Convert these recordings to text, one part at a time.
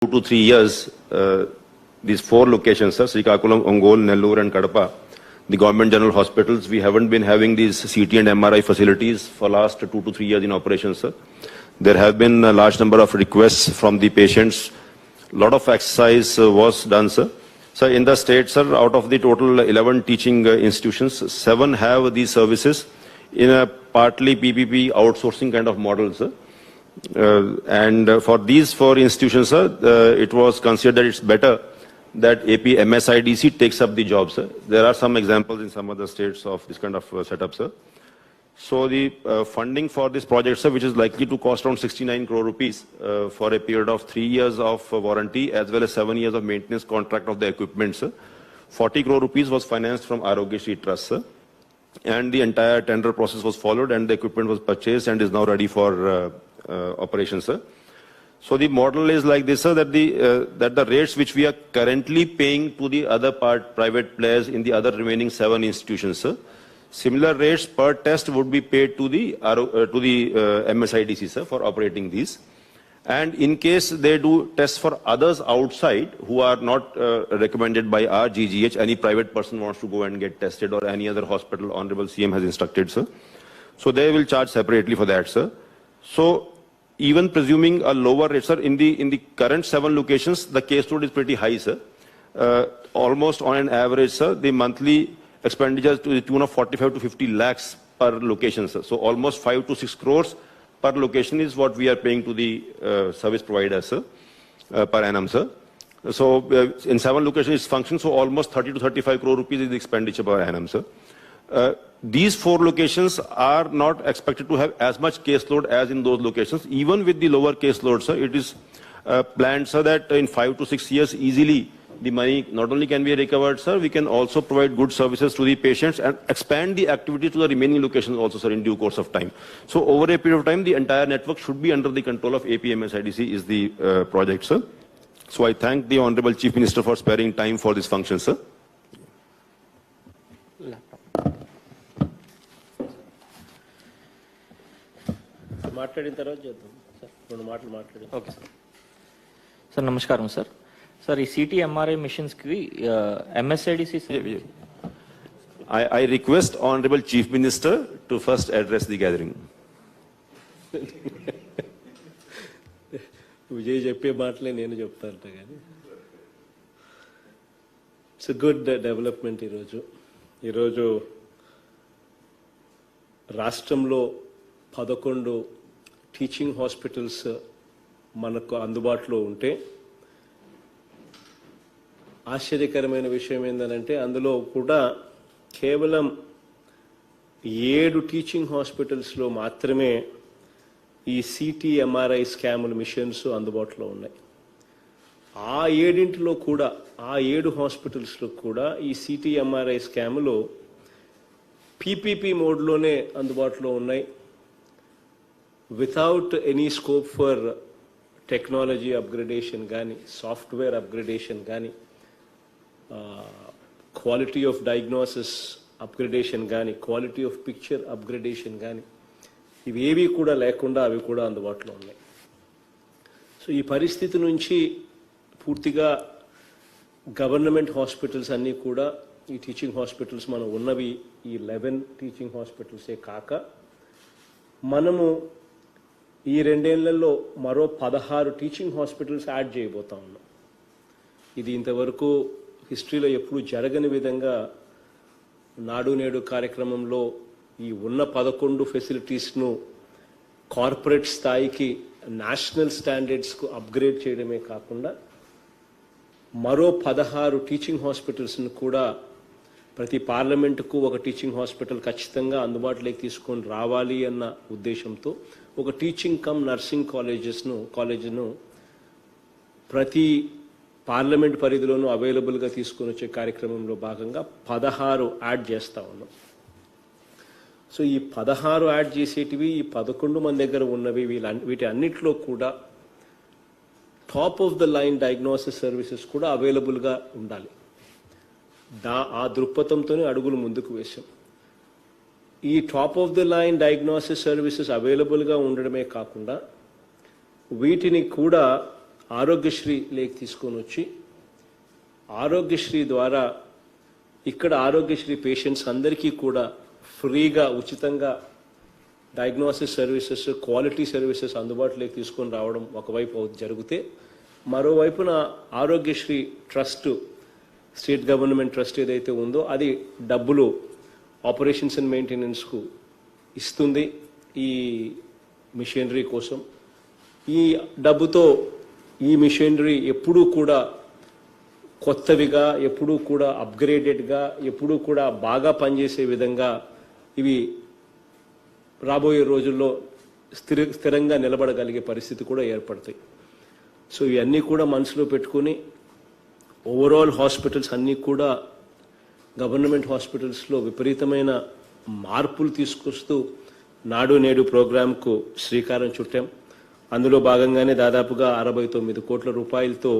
2 to 3 years, these 4 locations, sir, Srikakulam, Ongole, Nellore and Kadapa, the government general hospitals, we haven't been having these CT and MRI facilities for last 2 to 3 years in operation, sir. There have been a large number of requests from the patients. A lot of exercise was done, sir. So in the state, sir, out of the total 11 teaching institutions, 7 have these services in a partly PPP outsourcing kind of model, sir. And for these 4 institutions, sir, it was considered that it's better that AP MSIDC takes up the job, sir. There are some examples in some other states of this kind of setup, sir. So the funding for this project, sir, which is likely to cost around 69 crore rupees for a period of 3 years of warranty as well as 7 years of maintenance contract of the equipment, sir. 40 crore rupees was financed from Arogyasri Trust, sir. And the entire tender process was followed and the equipment was purchased and is now ready for operation, sir. So the model is like this, sir, that the rates which we are currently paying to the other private players in the other remaining 7 institutions, sir, similar rates per test would be paid to the MSIDC, sir, for operating these. And in case they do tests for others outside who are not recommended by our GGH, any private person wants to go and get tested or any other hospital, Honorable CM has instructed, sir. So they will charge separately for that, sir. So even presuming a lower rate, sir, in the current 7 locations, the caseload is pretty high, sir. Almost on an average, sir, the monthly expenditures to the tune of 45 to 50 lakhs per location, sir. So almost 5 to 6 crores per location is what we are paying to the service provider, sir, per annum, sir. So in 7 locations it's functions, so almost 30 to 35 crore rupees is the expenditure per annum, sir. These 4 locations are not expected to have as much caseload as in those locations. Even with the lower caseload, sir, it is planned, sir, that in 5 to 6 years easily the money not only can be recovered, sir, we can also provide good services to the patients and expand the activity to the remaining locations also, sir, in due course of time. So over a period of time, the entire network should be under the control of APMSIDC is the project, sir. So I thank the Honorable Chief Minister for sparing time for this function, sir. Okay, sir. Sir, namaskaram, sir. Sir, CT MRI missions ki MSIDC. I request Honorable Chief Minister to first address the gathering. It's a good development ఈరోజు రాష్ట్రంలో 11 teaching hospitals మనకు అందుబాటులో ఉంటే ఆశ్చర్యకరమైన విషయం ఏంటంటే అందులో కూడా కేవలం 7 టీచింగ్ హాస్పిటల్స్లో మాత్రమే ఈ సిటీ ఎంఆర్ఐ స్కాముల మిషన్స్ అందుబాటులో ఉన్నాయి. ఆ 7 కూడా ఆ 7 హాస్పిటల్స్లో కూడా ఈ సిటీ ఎంఆర్ఐ స్కాములు పీపీపీ మోడ్లోనే అందుబాటులో ఉన్నాయి. Without any scope for technology upgradation కానీ సాఫ్ట్వేర్ అప్గ్రేడేషన్ కానీ క్వాలిటీ ఆఫ్ డయాగ్నోసిస్ అప్గ్రేడేషన్ కానీ క్వాలిటీ ఆఫ్ పిక్చర్ అప్గ్రేడేషన్ కానీ ఇవేవి కూడా లేకుండా అవి కూడా అందుబాటులో ఉన్నాయి. సో ఈ పరిస్థితి నుంచి పూర్తిగా గవర్నమెంట్ హాస్పిటల్స్ అన్నీ కూడా ఈ టీచింగ్ హాస్పిటల్స్ మనం ఉన్నవి ఈ 11 టీచింగ్ హాస్పిటల్సే కాక మనము ఈ 2 ఏళ్లలో మరో 16 టీచింగ్ హాస్పిటల్స్ యాడ్ చేయబోతా ఉన్నాం. ఇది ఇంతవరకు హిస్టరీలో ఎప్పుడూ జరగని విధంగా నాడు నేడు కార్యక్రమంలో ఈ ఉన్న 11 ఫెసిలిటీస్ను కార్పొరేట్ స్థాయికి నేషనల్ స్టాండర్డ్స్కు అప్గ్రేడ్ చేయడమే కాకుండా మరో 16 టీచింగ్ హాస్పిటల్స్ను కూడా ప్రతి పార్లమెంటుకు ఒక టీచింగ్ హాస్పిటల్ ఖచ్చితంగా అందుబాటులోకి తీసుకొని రావాలి అన్న ఉద్దేశంతో ఒక టీచింగ్ కమ్ నర్సింగ్ కాలేజ్ను ప్రతి పార్లమెంట్ పరిధిలోనూ అవైలబుల్గా తీసుకొని వచ్చే కార్యక్రమంలో భాగంగా 16 యాడ్ చేస్తూ ఉన్నాం. సో ఈ 16 యాడ్ చేసేటివి ఈ 11 మన దగ్గర ఉన్నవి వీటి అన్నిటిలో కూడా top of the line diagnosis services కూడా అవైలబుల్గా ఉండాలి. ఆ దృక్పథంతోనే అడుగులు ముందుకు వేశాం. ఈ top of the line diagnosis services అవైలబుల్గా ఉండడమే కాకుండా వీటిని కూడా ఆరోగ్యశ్రీ లేక్ తీసుకొని వచ్చి ఆరోగ్యశ్రీ ద్వారా ఇక్కడ ఆరోగ్యశ్రీ పేషెంట్స్ అందరికీ కూడా ఫ్రీగా ఉచితంగా డయాగ్నోసిస్ సర్వీసెస్ క్వాలిటీ సర్వీసెస్ అందుబాటులోకి తీసుకొని రావడం ఒకవైపు జరిగితే మరోవైపున Aarogyasri trust state government trust ఏదైతే ఉందో అది డబ్బులు ఆపరేషన్స్ అండ్ మెయింటెనెన్స్కు ఇస్తుంది ఈ మిషనరీ కోసం. ఈ డబ్బుతో ఈ మిషనరీ ఎప్పుడూ కూడా కొత్తవిగా ఎప్పుడూ కూడా అప్గ్రేడెడ్గా ఎప్పుడూ కూడా బాగా పనిచేసే విధంగా ఇవి రాబోయే రోజుల్లో స్థిరంగా నిలబడగలిగే పరిస్థితి కూడా ఏర్పడతాయి. సో ఇవన్నీ కూడా మనసులో పెట్టుకుని ఓవరాల్ హాస్పిటల్స్ అన్నీ కూడా గవర్నమెంట్ హాస్పిటల్స్లో విపరీతమైన మార్పులు తీసుకొస్తూ నాడు నేడు ప్రోగ్రాంకు శ్రీకారం చుట్టాం. అందులో భాగంగానే దాదాపుగా 69 కోట్ల రూపాయలతో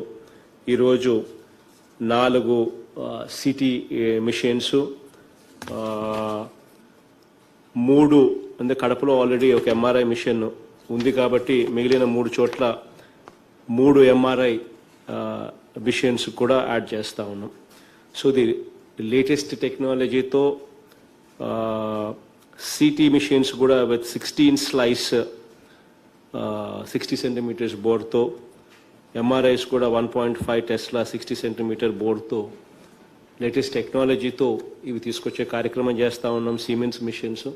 ఈరోజు 4 సిటీ మిషన్స్, 3 అంటే కడపలో ఆల్రెడీ ఒక ఎంఆర్ఐ మిషన్ ఉంది కాబట్టి మిగిలిన 3 చోట్ల 3 ఎంఆర్ఐ మిషన్స్ కూడా యాడ్ చేస్తూ ఉన్నాం. సో ది లేటెస్ట్ టెక్నాలజీతో సిటీ మిషన్స్ కూడా విత్ 16 స్లైస్ 60 సెంటీమీటర్స్ బోర్డ్తో, ఎంఆర్ఐస్ కూడా 1.5 టెస్లా 60 సెంటీమీటర్ బోర్డ్తో లేటెస్ట్ టెక్నాలజీతో ఇవి తీసుకొచ్చే కార్యక్రమం చేస్తూ ఉన్నాం. సీమెన్స్ మిషన్స్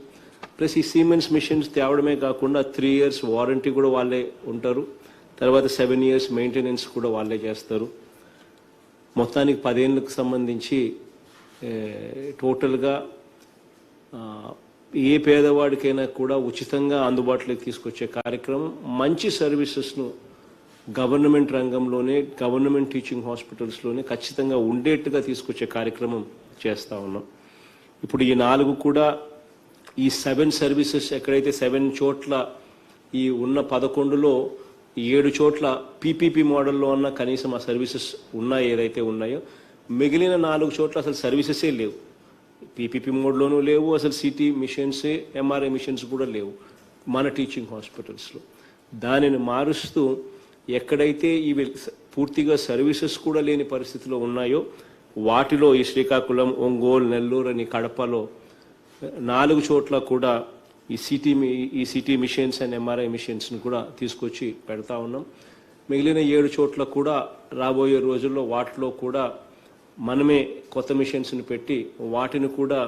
ప్లస్ ఈ సీమెన్స్ మిషన్స్ తేవడమే కాకుండా 3 years వారంటీ కూడా వాళ్ళే ఉంటారు. తర్వాత 7 years మెయింటెనెన్స్ కూడా వాళ్ళే చేస్తారు. మొత్తానికి 10 ఏళ్ళకు సంబంధించి టోటల్గా ఏ పేదవాడికైనా కూడా ఉచితంగా అందుబాటులోకి తీసుకొచ్చే కార్యక్రమం, మంచి సర్వీసెస్ను గవర్నమెంట్ రంగంలోనే గవర్నమెంట్ టీచింగ్ హాస్పిటల్స్లోనే ఖచ్చితంగా ఉండేట్టుగా తీసుకొచ్చే కార్యక్రమం చేస్తూ ఉన్నాం. ఇప్పుడు ఈ 4 కూడా ఈ 7 సర్వీసెస్ ఎక్కడైతే 7 చోట్ల ఈ ఉన్న 11లో 7 చోట్ల పీపీపీ మోడల్లో ఉన్న కనీసం ఆ సర్వీసెస్ ఉన్నాయి ఏదైతే ఉన్నాయో, మిగిలిన 4 చోట్ల అసలు సర్వీసెసే లేవు. పీపీపీ మోడ్లోనూ లేవు, అసలు సిటీ మిషన్సే ఎంఆర్ఐ మిషన్స్ కూడా లేవు మన టీచింగ్ హాస్పిటల్స్లో. దానిని మారుస్తూ ఎక్కడైతే ఇవి పూర్తిగా సర్వీసెస్ కూడా లేని పరిస్థితిలో ఉన్నాయో వాటిలో ఈ శ్రీకాకుళం, ఒంగోలు, నెల్లూరు అని కడపలో 4 చోట్ల కూడా ఈ సిటీ మిషన్స్ అండ్ ఎంఆర్ఐ మిషన్స్ని కూడా తీసుకొచ్చి పెడతా ఉన్నాం. మిగిలిన 7 చోట్ల కూడా రాబోయే రోజుల్లో వాటిలో కూడా మనమే కొత్త మిషన్స్ని పెట్టి వాటిని కూడా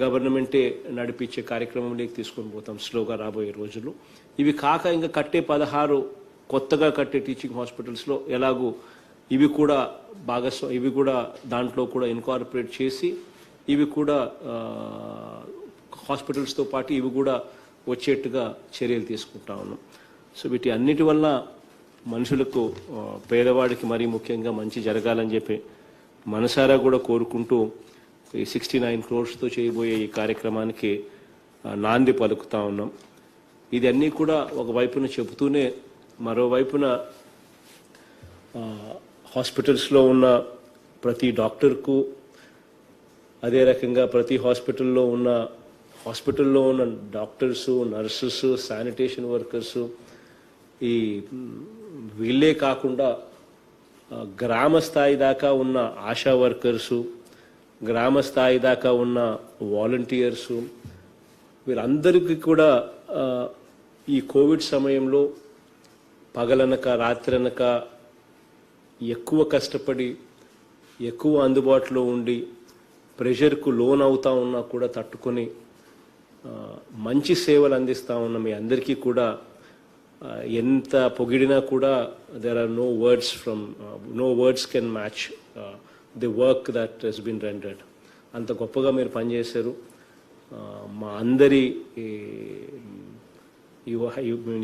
గవర్నమెంటే నడిపించే కార్యక్రమంలోకి తీసుకొని పోతాం స్లోగా రాబోయే రోజుల్లో. ఇవి కాక ఇంకా కట్టే 16 కొత్తగా కట్టే టీచింగ్ హాస్పిటల్స్లో ఎలాగూ ఇవి కూడా ఇవి కూడా దాంట్లో కూడా ఇన్కార్పొరేట్ చేసి ఇవి కూడా హాస్పిటల్స్తో పాటు ఇవి కూడా వచ్చేట్టుగా చర్యలు తీసుకుంటా ఉన్నాం. సో వీటి అన్నిటి వల్ల మనుషులకు, పేదవాడికి మరీ ముఖ్యంగా మంచి జరగాలని చెప్పి మనసారా కూడా కోరుకుంటూ ఈ 69 crores చేయబోయే ఈ కార్యక్రమానికి నాంది పలుకుతా ఉన్నాం. ఇది అన్నీ కూడా ఒకవైపున చెబుతూనే మరోవైపున హాస్పిటల్స్లో ఉన్న ప్రతి డాక్టర్కు, అదే రకంగా ప్రతి హాస్పిటల్లో ఉన్న డాక్టర్సు, నర్సెస్, శానిటేషన్ వర్కర్సు, ఈ వీళ్ళే కాకుండా గ్రామ స్థాయి దాకా ఉన్న ఆశా వర్కర్సు, గ్రామ స్థాయి దాకా ఉన్న వాలంటీర్సు, వీళ్ళందరికీ కూడా ఈ కోవిడ్ సమయంలో పగలనక రాత్రనక ఎక్కువ కష్టపడి ఎక్కువ అందుబాటులో ఉండి ప్రెషర్కు లోన్ అవుతా ఉన్నా కూడా తట్టుకొని మంచి సేవలు అందిస్తూ ఉన్న మీ అందరికీ కూడా ఎంత పొగిడినా కూడా there are no words can match the work that has been rendered. అంత గొప్పగా మీరు పనిచేశారు. మా అందరి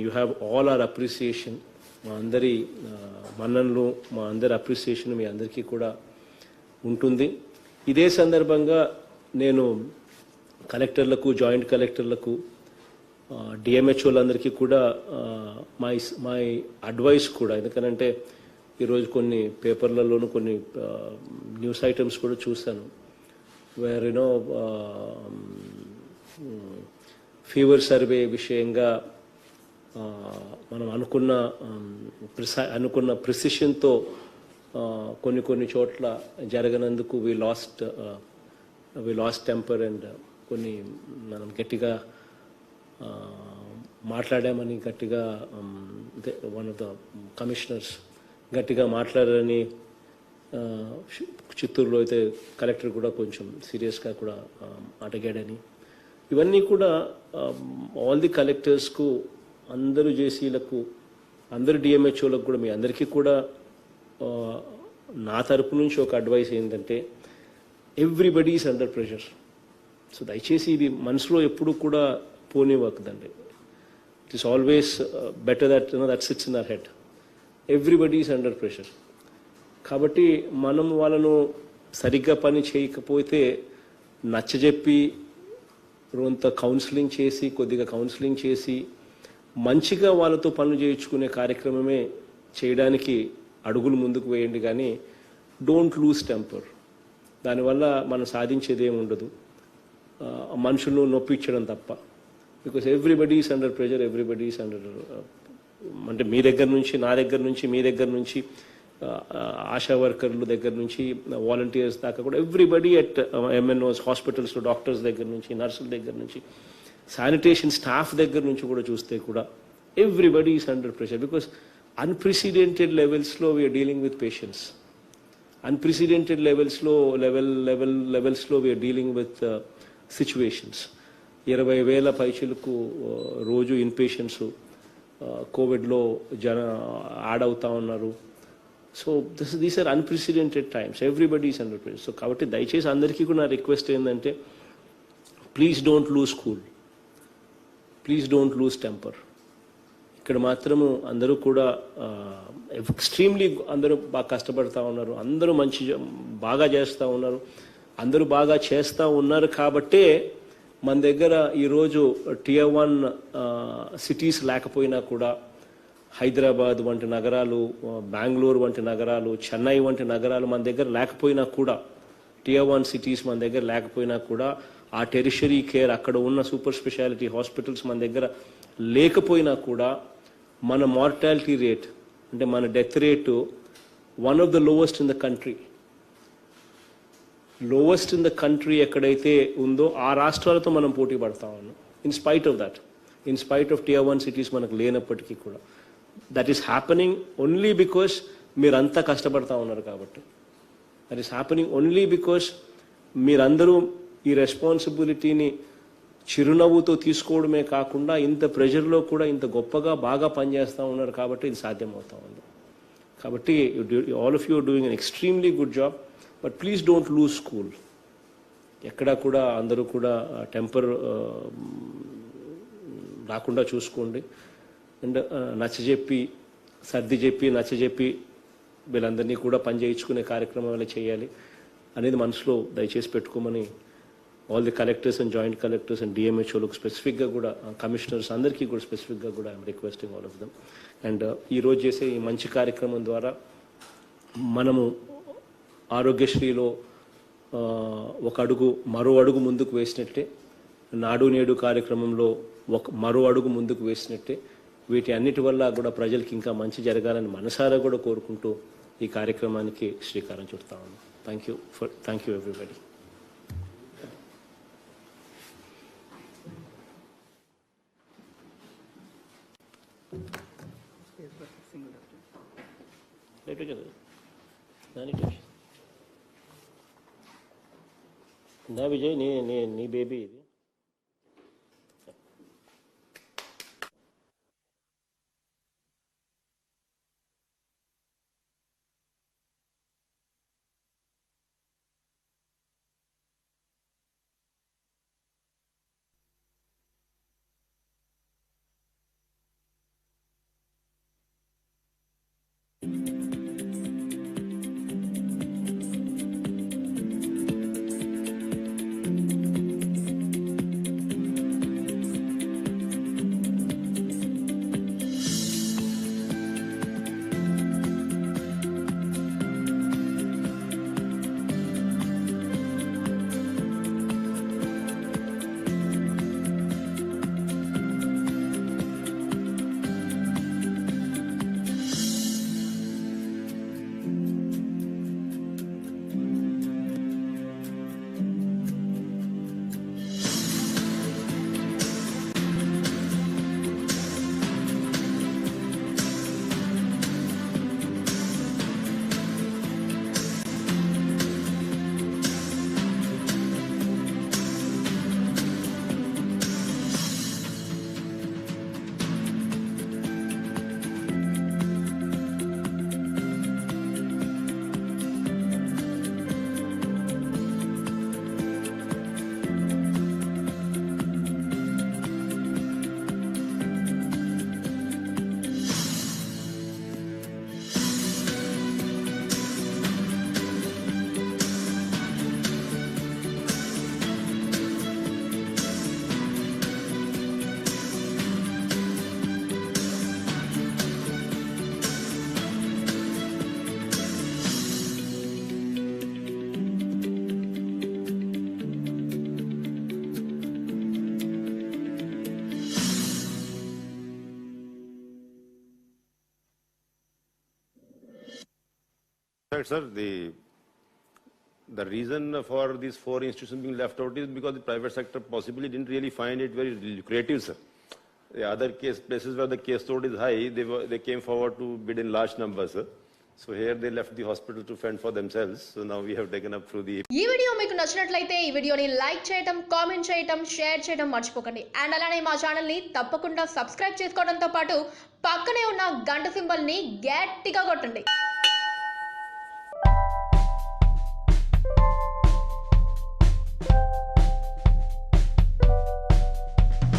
you have all our appreciation, మా అందరి మన్ననలు, మా అందరి అప్రిసియేషన్ మీ అందరికీ కూడా ఉంటుంది. ఇదే సందర్భంగా నేను కలెక్టర్లకు, జాయింట్ కలెక్టర్లకు, డిఎంహెచ్ఓలందరికీ కూడా మై అడ్వైస్ కూడా, ఎందుకనంటే ఈరోజు కొన్ని పేపర్లలోనూ కొన్ని న్యూస్ ఐటమ్స్ కూడా చూశాను వేర్ ఫీవర్ సర్వే విషయంగా మనం అనుకున్న ప్రిసిషన్తో కొన్ని చోట్ల జరగనందుకు వి లాస్ట్ టెంపర్ అండ్ కొన్ని మనం గట్టిగా మాట్లాడామని గట్టిగా వన్ ఆఫ్ ద కమిషనర్స్ గట్టిగా మాట్లాడారని చిత్తూరులో అయితే కలెక్టర్ కూడా కొంచెం సీరియస్గా కూడా అడిగాడని ఇవన్నీ కూడా ఆల్ ది కలెక్టర్స్కు అందరూ జేసీలకు అందరు డిఎంహెచ్ఓలకు కూడా మీ అందరికీ కూడా నా తరపు నుంచి ఒక అడ్వైస్ ఏంటంటే everybody is under pressure. So దయచేసి ఇది మనసులో ఎప్పుడు కూడా పోనివ్వకదండి. It is always better that sits in our head. Everybody is under pressure. కాబట్టి మనం వాళ్ళను సరిగ్గా పని చేయకపోతే నచ్చజెప్పి కొంత కొద్దిగా కౌన్సిలింగ్ చేసి మంచిగా వాళ్ళతో పనులు చేయించుకునే కార్యక్రమమే చేయడానికి అడుగులు ముందుకు వేయండి. కానీ డోంట్ లూజ్ టెంపర్. దానివల్ల మనం సాధించేది ఏమి ఉండదు, మనుషులను నొప్పించడం తప్ప. Because everybody is under pressure, everybody is under, అంటే మీ దగ్గర నుంచి నా దగ్గర నుంచి మీ దగ్గర నుంచి ఆశా వర్కర్ల దగ్గర నుంచి వాలంటీర్స్ దాకా కూడా ఎవ్రీబడి అట్ ఎంఎన్ఓస్, హాస్పిటల్స్లో డాక్టర్స్ దగ్గర నుంచి, నర్సుల దగ్గర నుంచి, శానిటేషన్ స్టాఫ్ దగ్గర నుంచి కూడా చూస్తే కూడా everybody is under pressure. Because unprecedented లెవెల్స్లో we are dealing with patients. Unprecedented లెవెల్స్లో వీఆర్ డీలింగ్ విత్ సిచ్యువేషన్స్. 20,000 పైచులకు రోజు ఇన్ పేషెంట్స్ కోవిడ్లో యాడ్ అవుతా ఉన్నారు. So these are unprecedented times. Everybody is under pressure. So కాబట్టి దయచేసి అందరికీ కూడా నా రిక్వెస్ట్ ఏంటంటే please don't lose cool, please don't lose temper. ఇక్కడ మాత్రము అందరూ కూడా ఎక్స్ట్రీమ్లీ అందరూ బాగా కష్టపడతా ఉన్నారు, అందరూ బాగా చేస్తూ ఉన్నారు, అందరూ బాగా చేస్తూ ఉన్నారు. కాబట్టే మన దగ్గర ఈరోజు Tier 1 సిటీస్ లేకపోయినా కూడా హైదరాబాద్ వంటి నగరాలు, బెంగళూరు వంటి నగరాలు, చెన్నై వంటి నగరాలు మన దగ్గర లేకపోయినా కూడా, Tier 1 సిటీస్ మన దగ్గర లేకపోయినా కూడా ఆ టెరిషరీ కేర్ అక్కడ ఉన్న సూపర్ స్పెషాలిటీ హాస్పిటల్స్ మన దగ్గర లేకపోయినా కూడా మన మార్టాలిటీ రేట్ అంటే మన death rate one of the lowest in the country. Lowest in the country ఎక్కడైతే ఉందో ఆ రాష్ట్రాలతో మనం పోటీ పడతా ఉన్నాం. In spite of Tier 1 cities మనకు లేనప్పటికీ కూడా that is happening only because మీరంతా కష్టపడతా ఉన్నారు కాబట్టి. That is happening only because మీరందరూ ఈ రెస్పాన్సిబిలిటీని చిరునవ్వుతో తీసుకోవడమే కాకుండా ఇంత ప్రెషర్లో కూడా ఇంత గొప్పగా బాగా పనిచేస్తూ ఉన్నారు కాబట్టి ఇది సాధ్యమవుతా ఉంది. కాబట్టి all of you are doing an extremely good job. But please don't lose cool. ఎక్కడా కూడా అందరూ కూడా టెంపర్ రాకుండా చూసుకోండి. అండ్ నచ్చజెప్పి వీళ్ళందరినీ కూడా పని చేయించుకునే కార్యక్రమాలు చేయాలి అనేది మనసులో దయచేసి పెట్టుకోమని all the collectors and joint collectors and డిఎంహెచ్ఓలకు స్పెసిఫిక్గా కూడా, కమిషనర్స్ అందరికీ కూడా స్పెసిఫిక్గా కూడా I'm requesting all of them. And ఈరోజు చేసే ఈ మంచి కార్యక్రమం ద్వారా మనము ఆరోగ్యశ్రీలో మరో అడుగు ముందుకు వేసినట్టే, నాడు నేడు కార్యక్రమంలో మరో అడుగు ముందుకు వేసినట్టే, వీటి అన్నిటి వల్ల కూడా ప్రజలకి ఇంకా మంచి జరగాలని మనసారా కూడా కోరుకుంటూ ఈ కార్యక్రమానికి శ్రీకారం చుడతా ఉన్నాం. Thank you everybody. నా విజయ్ నీ బేబీ ఇది. right, sir. The reason for these 4 institutions being left out is because the private sector possibly didn't really find it very lucrative, sir. The other places where the case load is high, they came forward to bid in large numbers, sir. So here they left the hospital to fend for themselves. So now we have taken up through the. ఈ video మీకు నచ్చినట్లయితే ఈ వీడియోని like చేయడం, comment చేయడం, share చేయడం మర్చిపోకండి. And అలానే మా ఛానల్ ని తప్పకుండా సబ్స్క్రైబ్ చేసుకోవడంతో పాటు పక్కనే ఉన్న గంట సింబల్ ని గట్టిగా కొట్టండి.